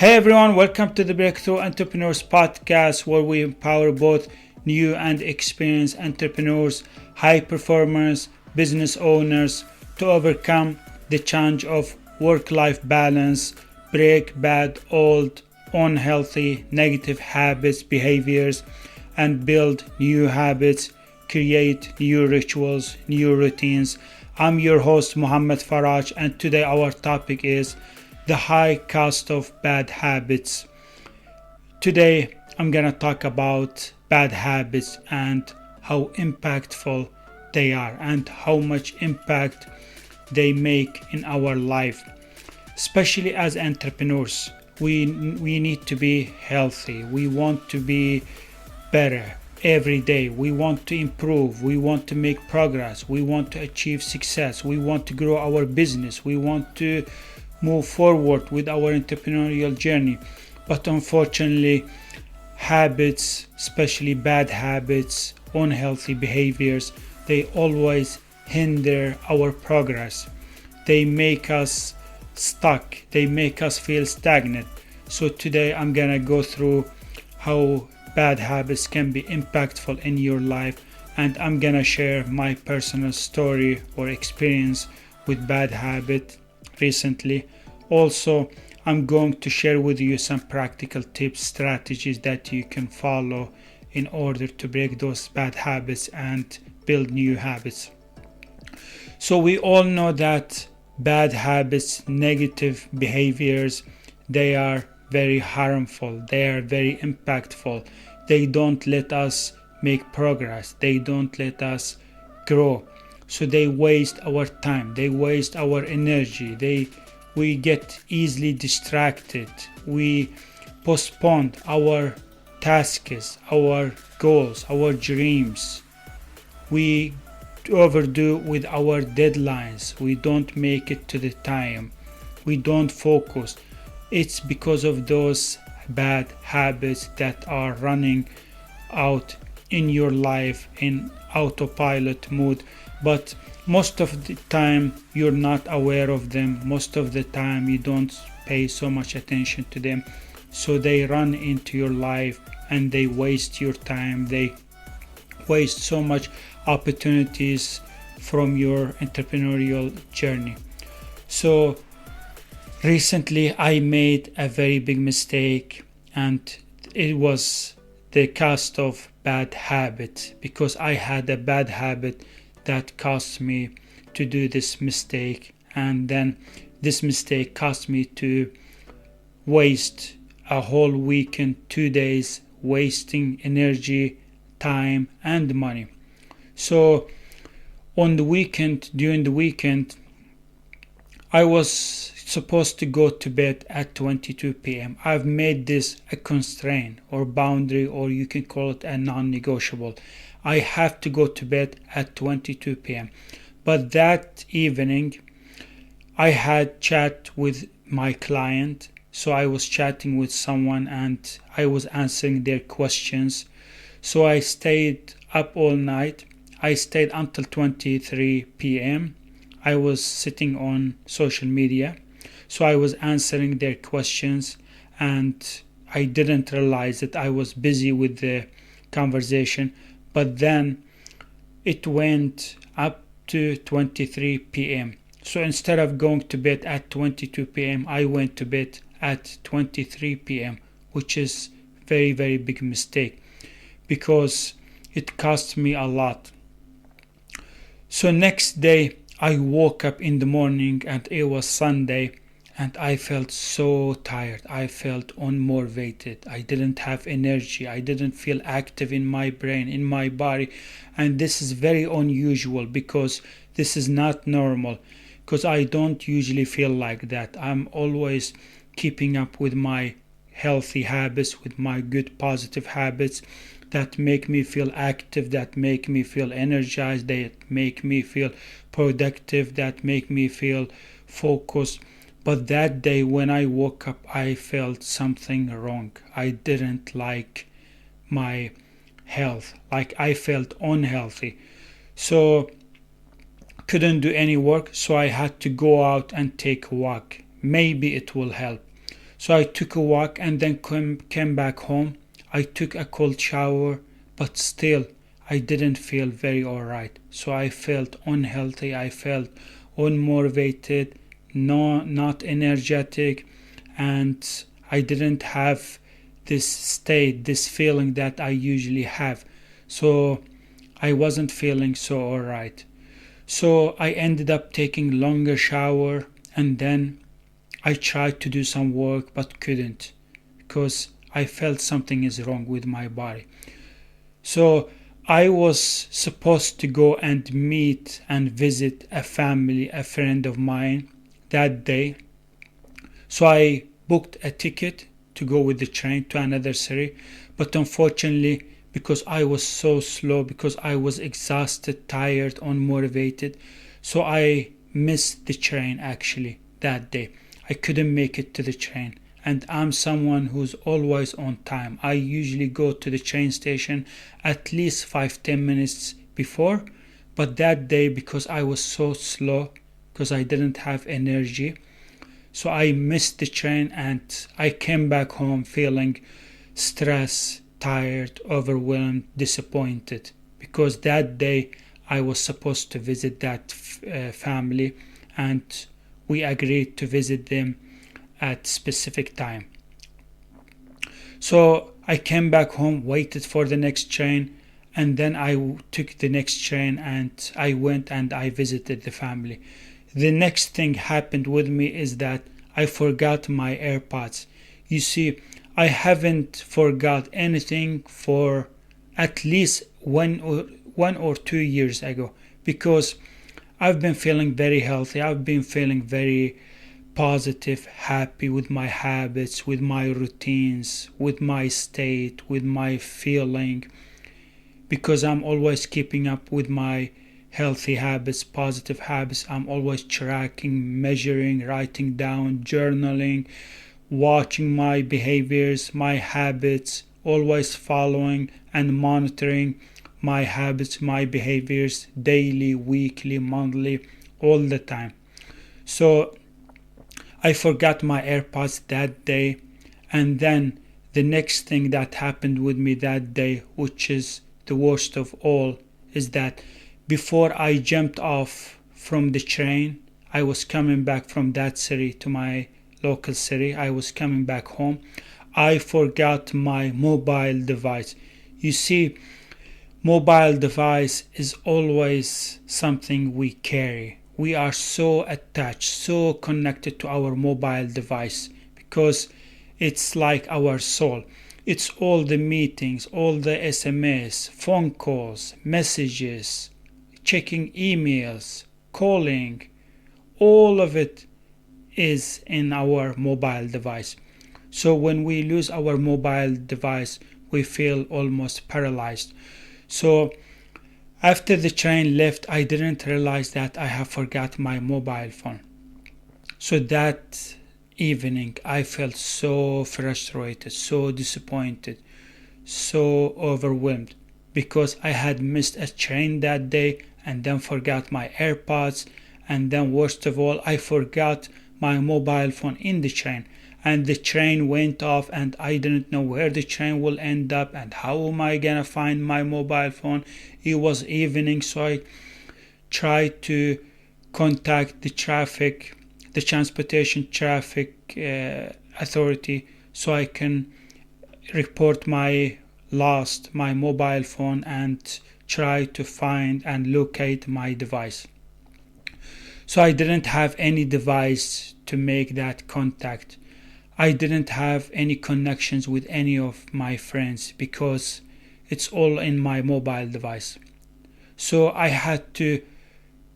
Hey everyone, welcome to the Breakthrough Entrepreneurs Podcast, where we empower both new and experienced entrepreneurs, high performers, business owners to overcome the challenge of work-life balance, break bad, old, unhealthy, negative habits, behaviors, and build new habits, create new rituals, new routines. I'm your host, Muhammad Faraj, and today our topic is the high cost of bad habits. Today, I'm gonna talk about bad habits and how impactful they are and how much impact they make in our life. Especially as entrepreneurs, we need to be healthy. We want to be better every day. We want to improve. We want to make progress. We want to achieve success. We want to grow our business. We want to move forward with our entrepreneurial journey. But unfortunately, habits, especially bad habits, unhealthy behaviors, they always hinder our progress. They make us stuck. They make us feel stagnant. So today I'm gonna go through how bad habits can be impactful in your life, and I'm gonna share my personal story or experience with bad habit recently. Also, I'm going to share with you some practical tips, strategies that you can follow in order to break those bad habits and build new habits. So we all know that bad habits, negative behaviors, they are very harmful. They are very impactful. They don't let us make progress. They don't let us grow. So they waste our time, they waste our energy, we get easily distracted, we postpone our tasks, our goals, our dreams, we overdo with our deadlines, we don't make it to the time, we don't focus. It's because of those bad habits that are running out in your life in autopilot mode, but most of the time you're not aware of them. Most of the time you don't pay so much attention to them, so they run into your life and they waste your time. They waste so much opportunities from your entrepreneurial journey. So recently I made a very big mistake, and it was the cost of bad habit, because I had a bad habit that caused me to do this mistake, and then this mistake caused me to waste a whole weekend, 2 days, wasting energy, time, and money. So on the weekend, during the weekend, I was supposed to go to bed at 22 p.m. I've made this a constraint or boundary, or you can call it a non-negotiable. I have to go to bed at 22 p.m. But that evening, I had chat with my client. So I was chatting with someone and I was answering their questions. So I stayed up all night. I stayed until 23 p.m. I was sitting on social media. So I was answering their questions, and I didn't realize that I was busy with the conversation. But then it went up to 23 p.m. So instead of going to bed at 22 p.m., I went to bed at 23 p.m., which is very, very big mistake, because it cost me a lot. So next day, I woke up in the morning and it was Sunday, and I felt so tired. I felt unmotivated. I didn't have energy. I didn't feel active in my brain, in my body. And this is very unusual, because this is not normal, because I don't usually feel like that. I'm always keeping up with my healthy habits, with my good positive habits that make me feel active, that make me feel energized, that make me feel productive, that make me feel focused. But that day when I woke up, I felt something wrong. I didn't like my health. Like I felt unhealthy. So couldn't do any work. So I had to go out and take a walk. Maybe it will help. So I took a walk and then came back home. I took a cold shower, but still I didn't feel very alright. So I felt unhealthy, I felt unmotivated, not energetic, and I didn't have this state, this feeling that I usually have. So I wasn't feeling so alright. So I ended up taking longer shower, and then I tried to do some work but couldn't, because I felt something is wrong with my body. So I was supposed to go and meet and visit a friend of mine that day. So I booked a ticket to go with the train to another city, but unfortunately, because I was so slow, because I was exhausted, tired, unmotivated, so I missed the train actually that day. I couldn't make it to the train, and I'm someone who's always on time. I usually go to the train station at least 5-10 minutes before, but that day, because I was so slow, because I didn't have energy, so I missed the train, and I came back home feeling stressed, tired, overwhelmed, disappointed, because that day I was supposed to visit that family, and we agreed to visit them at specific time. So I came back home, waited for the next train, and then I took the next train and I went and I visited the family. The next thing happened with me is that I forgot my AirPods. You see, I haven't forgot anything for at least one or 2 years ago, because I've been feeling very healthy. I've been feeling very positive, happy with my habits, with my routines, with my state, with my feeling, because I'm always keeping up with my healthy habits, positive habits. I'm always tracking, measuring, writing down, journaling, watching my behaviors, my habits, always following and monitoring my habits, my behaviors daily, weekly, monthly, all the time. So I forgot my AirPods that day, and then the next thing that happened with me that day, which is the worst of all, is that before I jumped off from the train, I was coming back from that city to my local city. I was coming back home. I forgot my mobile device. You see, mobile device is always something we carry. We are so attached, so connected to our mobile device, because it's like our soul. It's all the meetings, all the SMS, phone calls, messages, checking emails, calling, all of it is in our mobile device. So when we lose our mobile device, we feel almost paralyzed. So after the train left, I didn't realize that I have forgot my mobile phone. So that evening, I felt so frustrated, so disappointed, so overwhelmed, because I had missed a train that day and then forgot my AirPods, and then worst of all, I forgot my mobile phone in the train, and the train went off and I didn't know where the train will end up and how am I gonna find my mobile phone. It was evening, so I tried to contact the transportation traffic authority, so I can report my mobile phone and try to find and locate my device. So I didn't have any device to make that contact. I didn't have any connections with any of my friends because it's all in my mobile device. So I had to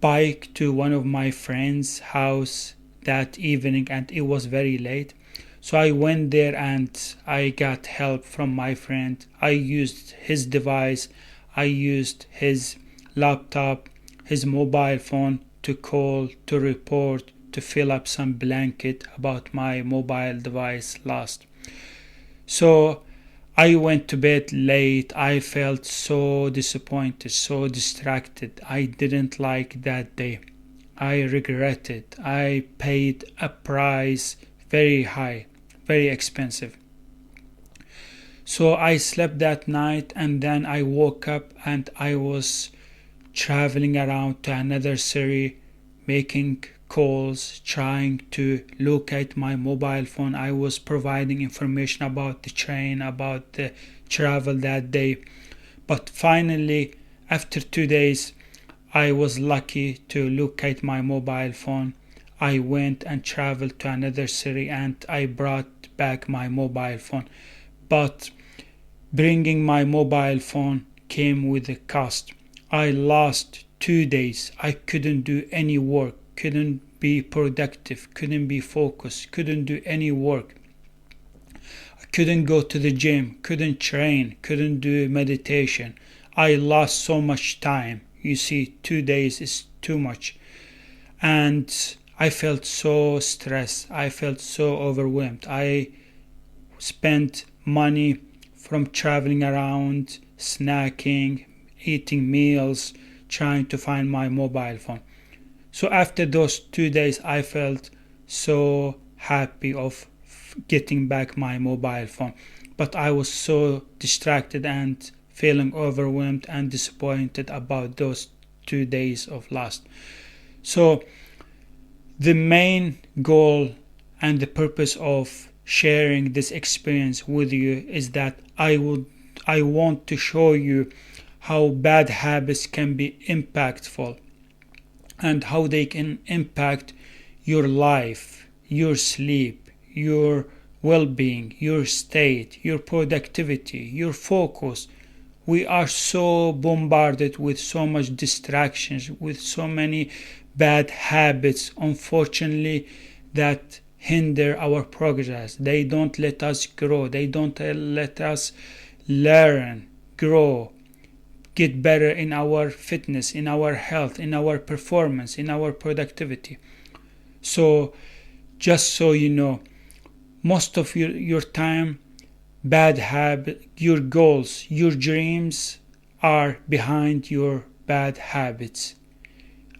bike to one of my friends' house that evening, and it was very late. So I went there and I got help from my friend. I used his device, I used his laptop, his mobile phone to call, to report, to fill up some blanket about my mobile device lost. So I went to bed late. I felt so disappointed, so distracted. I didn't like that day. I regret it. I paid a price very high, very expensive. So I slept that night, and then I woke up and I was traveling around to another city, making calls, trying to locate my mobile phone. I was providing information about the train, about the travel that day. But finally, after 2 days, I was lucky to locate my mobile phone. I went and traveled to another city and I brought back my mobile phone. But bringing my mobile phone came with a cost. I lost 2 days. I couldn't do any work, couldn't be productive, couldn't be focused, couldn't do any work. I couldn't go to the gym, couldn't train, couldn't do meditation. I lost so much time. You see, 2 days is too much. And I felt so stressed. I felt so overwhelmed. I spent money from traveling around, snacking, eating meals, trying to find my mobile phone. So after those 2 days, I felt so happy of getting back my mobile phone. But I was so distracted and feeling overwhelmed and disappointed about those 2 days of lost. So the main goal and the purpose of sharing this experience with you is that I want to show you how bad habits can be impactful and how they can impact your life, your sleep, your well-being, your state, your productivity, your focus. We are so bombarded with so much distractions, with so many bad habits, unfortunately, that hinder our progress. They don't let us grow. They don't let us learn, grow, get better in our fitness, in our health, in our performance, in our productivity. So just so you know, most of your time, bad habit, your goals, your dreams are behind your bad habits.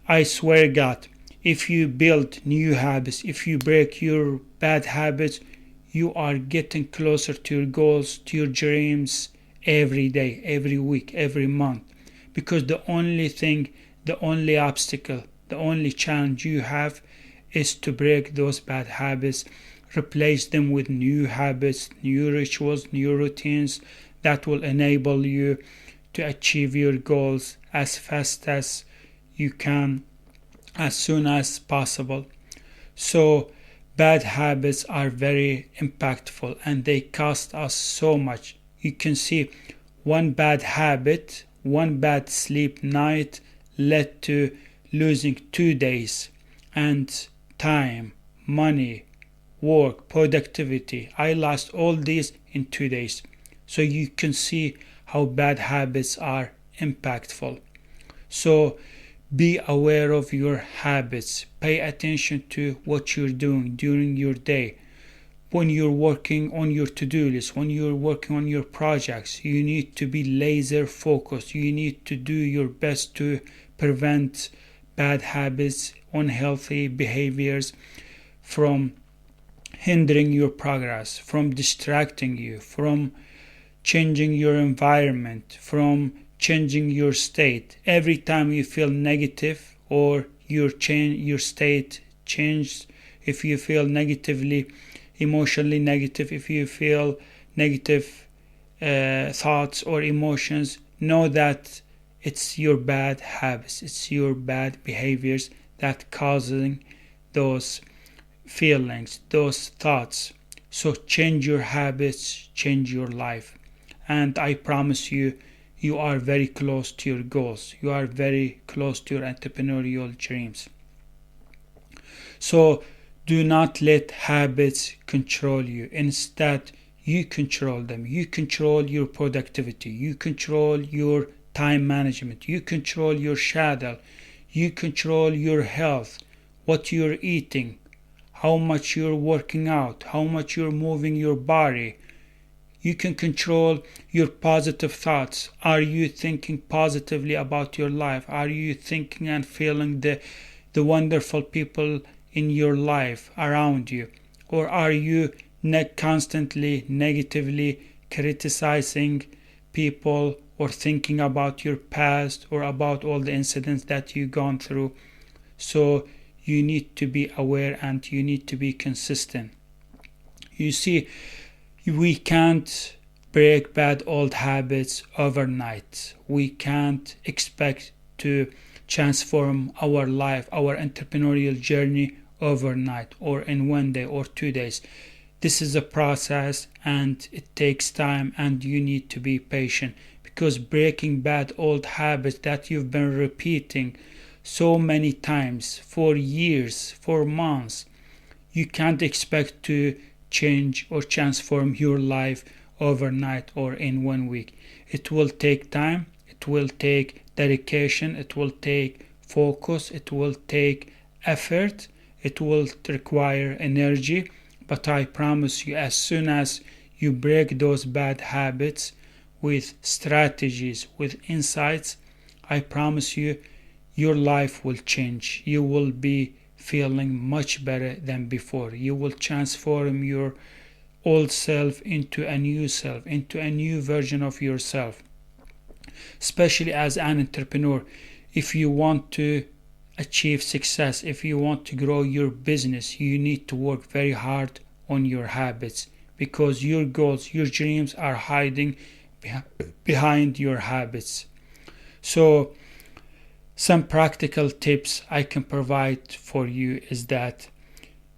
I swear God, if you build new habits, if you break your bad habits, you are getting closer to your goals, to your dreams every day, every week, every month. Because the only thing, the only obstacle, the only challenge you have is to break those bad habits, replace them with new habits, new rituals, new routines that will enable you to achieve your goals as fast as you can, as soon as possible. So bad habits are very impactful and they cost us so much. You can see one bad habit, one bad sleep night led to losing 2 days and time, money, work, productivity. I lost all these in 2 days. So you can see how bad habits are impactful. So be aware of your habits. Pay attention to what you're doing during your day. When you're working on your to-do list, when you're working on your projects, you need to be laser focused. You need to do your best to prevent bad habits, unhealthy behaviors from hindering your progress, from distracting you, from changing your environment, from changing your state. Every time you feel negative or your state changes, if you feel negatively, emotionally negative, if you feel negative thoughts or emotions, know that it's your bad habits, it's your bad behaviors that causing those feelings, those thoughts. So change your habits, change your life. And I promise you, you are very close to your goals. You are very close to your entrepreneurial dreams. So do not let habits control you. Instead, you control them. You control your productivity. You control your time management. You control your schedule. You control your health, what you're eating, how much you're working out, how much you're moving your body. You can control your positive thoughts. Are you thinking positively about your life? Are you thinking and feeling the wonderful people in your life around you? Or are you constantly negatively criticizing people or thinking about your past or about all the incidents that you've gone through. So you need to be aware and you need to be consistent. You see, we can't break bad old habits overnight. We can't expect to transform our life, our entrepreneurial journey overnight or in 1 day or 2 days. This is a process and it takes time, and you need to be patient, because breaking bad old habits that you've been repeating so many times for years, for months, you can't expect to change or transform your life overnight or in 1 week. It will take time, it will take dedication, it will take focus, it will take effort, it will require energy. But I promise you, as soon as you break those bad habits with strategies, with insights, I promise you, your life will change. You will be feeling much better than before. You will transform your old self into a new self, into a new version of yourself. Especially as an entrepreneur, if you want to achieve success, if you want to grow your business, you need to work very hard on your habits, because your goals, your dreams are hiding behind your habits. So some practical tips I can provide for you is that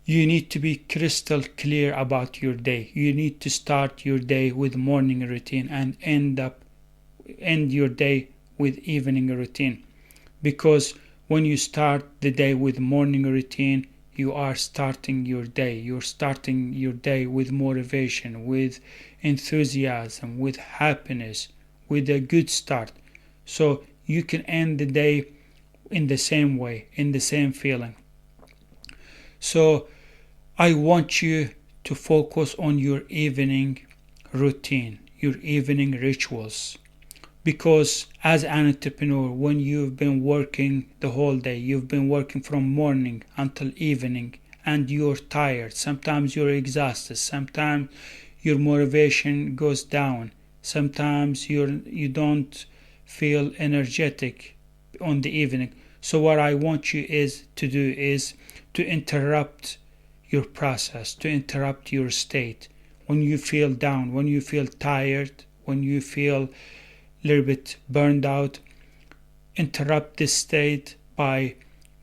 you need to be crystal clear about your day. You need to start your day with morning routine and end your day with evening routine, because when you start the day with morning routine, you are starting your day. You're starting your day with motivation, with enthusiasm, with happiness, with a good start. So you can end the day in the same way, in the same feeling. So I want you to focus on your evening routine, your evening rituals. Because as an entrepreneur, when you've been working the whole day, you've been working from morning until evening, and you're tired, sometimes you're exhausted, sometimes your motivation goes down, sometimes you don't feel energetic on the evening. So what I want you to do is to interrupt your process, to interrupt your state. When you feel down, when you feel tired, when you feel a little bit burned out, interrupt this state by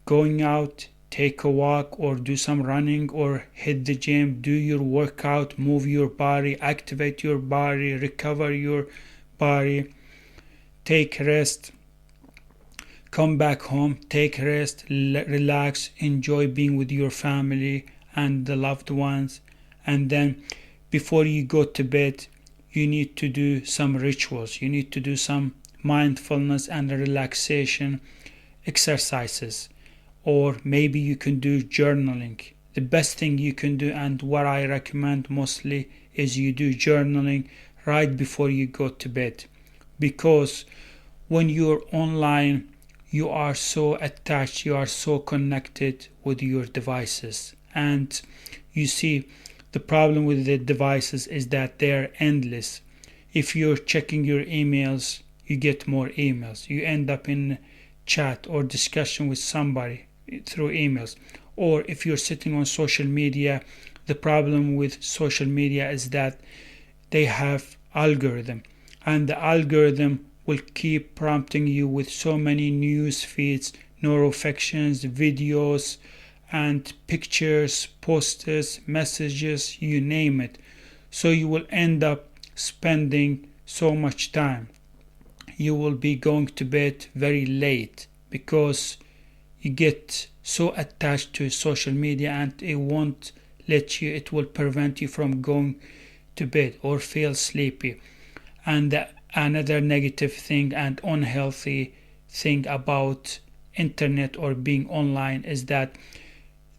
going out, take a walk, or do some running, or hit the gym, do your workout, move your body, activate your body, recover your body, take rest, come back home, take rest, relax, enjoy being with your family and the loved ones. And then before you go to bed, you need to do some rituals. You need to do some mindfulness and relaxation exercises. Or maybe you can do journaling. The best thing you can do, and what I recommend mostly, is you do journaling right before you go to bed. Because when you're online, you are so attached, you are so connected with your devices. And you see, the problem with the devices is that they're endless. If you're checking your emails, you get more emails. You end up in chat or discussion with somebody through emails. Or if you're sitting on social media, the problem with social media is that they have algorithm, and the algorithm will keep prompting you with so many news feeds, neurofictions, videos, and pictures, posters, messages, you name it. So you will end up spending so much time. You will be going to bed very late because you get so attached to social media, and it will prevent you from going to bed or feel sleepy. And another negative thing and unhealthy thing about internet or being online is that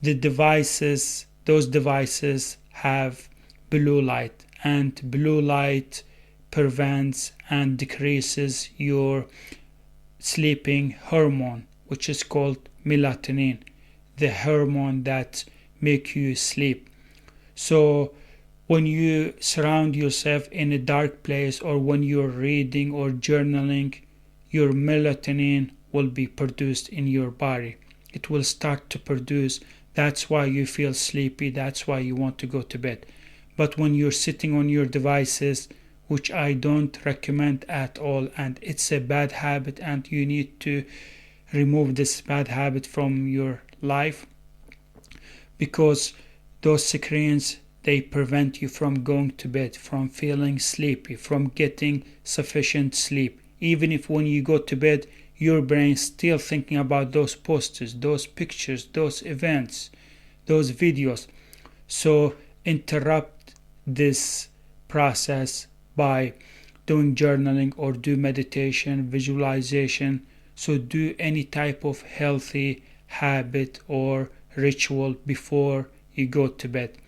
those devices have blue light, and blue light prevents and decreases your sleeping hormone, which is called melatonin, the hormone that make you sleep. So when you surround yourself in a dark place, or when you're reading or journaling, your melatonin will be produced in your body. It will start to produce. That's why you feel sleepy. That's why you want to go to bed. But when you're sitting on your devices, which I don't recommend at all, and it's a bad habit, and you need to remove this bad habit from your life, because those screens, they prevent you from going to bed, from feeling sleepy, from getting sufficient sleep. Even if when you go to bed, your brain's still thinking about those posters, those pictures, those events, those videos. So interrupt this process by doing journaling or do meditation, visualization. So do any type of healthy habit or ritual before you go to bed,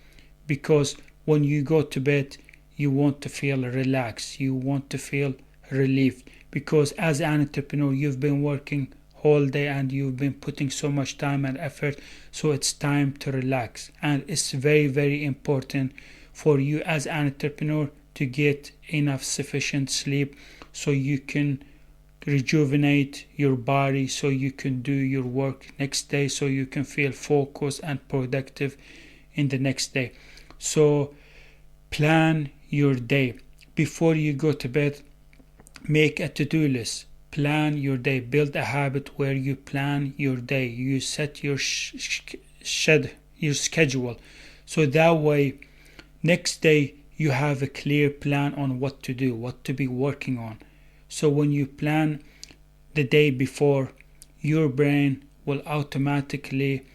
because when you go to bed, you want to feel relaxed, you want to feel relieved, because as an entrepreneur, you've been working whole day and you've been putting so much time and effort. So it's time to relax, and it's very, very important for you as an entrepreneur to get enough sufficient sleep, so you can rejuvenate your body, so you can do your work next day, so you can feel focused and productive in the next day. So plan your day before you go to bed. Make a to-do list. Plan your day. Build a habit where you plan your day. You set your schedule, so that way next day you have a clear plan on what to do, what to be working on. So when you plan the day before, your brain will automatically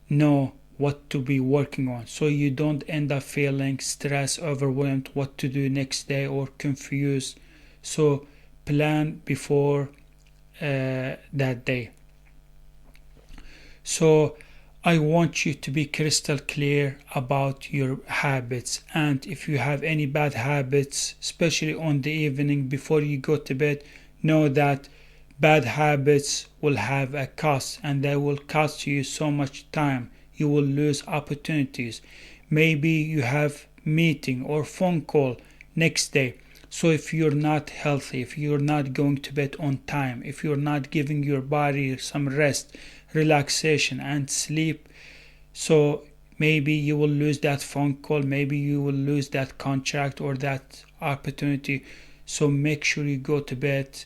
know what to be working on, so you don't end up feeling stressed, overwhelmed, what to do next day, or confused. So plan before that day. So I want you to be crystal clear about your habits, and if you have any bad habits, especially on the evening before you go to bed, know that bad habits will have a cost, and they will cost you so much time. You will lose opportunities. Maybe you have meeting or phone call next day. So if you're not healthy, if you're not going to bed on time, if you're not giving your body some rest, relaxation and sleep, so maybe you will lose that phone call, maybe you will lose that contract or that opportunity. So make sure you go to bed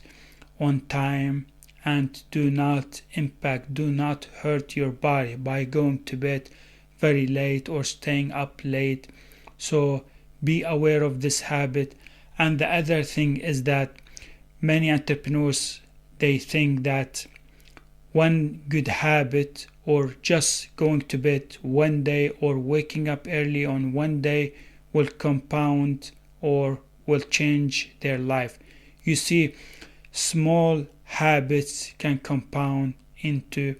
on time, and do not hurt your body by going to bed very late or staying up late. So be aware of this habit. And the other thing is that many entrepreneurs, they think that one good habit, or just going to bed one day or waking up early on one day, will compound or will change their life. You see, small habits can compound into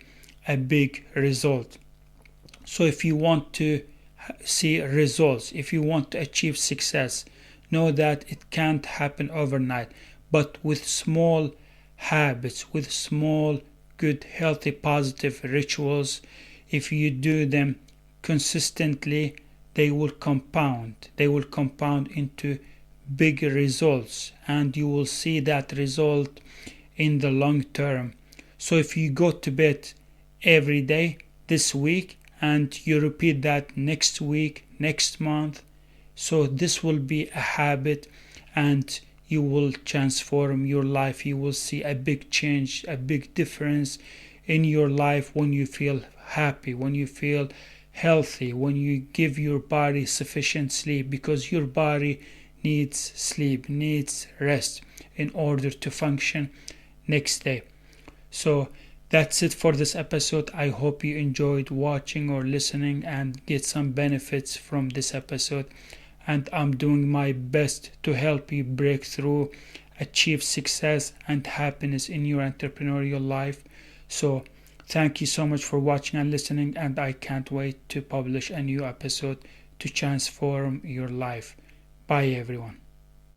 a big result. So if you want to see results, if you want to achieve success, know that it can't happen overnight, but with small habits, with small, good, healthy, positive rituals, if you do them consistently, they will compound into big results, and you will see that result in the long term. So if you go to bed every day this week, and you repeat that next week, next month, so this will be a habit, and you will transform your life. You will see a big change, a big difference in your life when you feel happy, when you feel healthy, when you give your body sufficient sleep, because your body needs sleep, needs rest in order to function next day. So that's it for this episode. I hope you enjoyed watching or listening and get some benefits from this episode. And I'm doing my best to help you break through, achieve success and happiness in your entrepreneurial life. So thank you so much for watching and listening, and I can't wait to publish a new episode to transform your life. Bye everyone.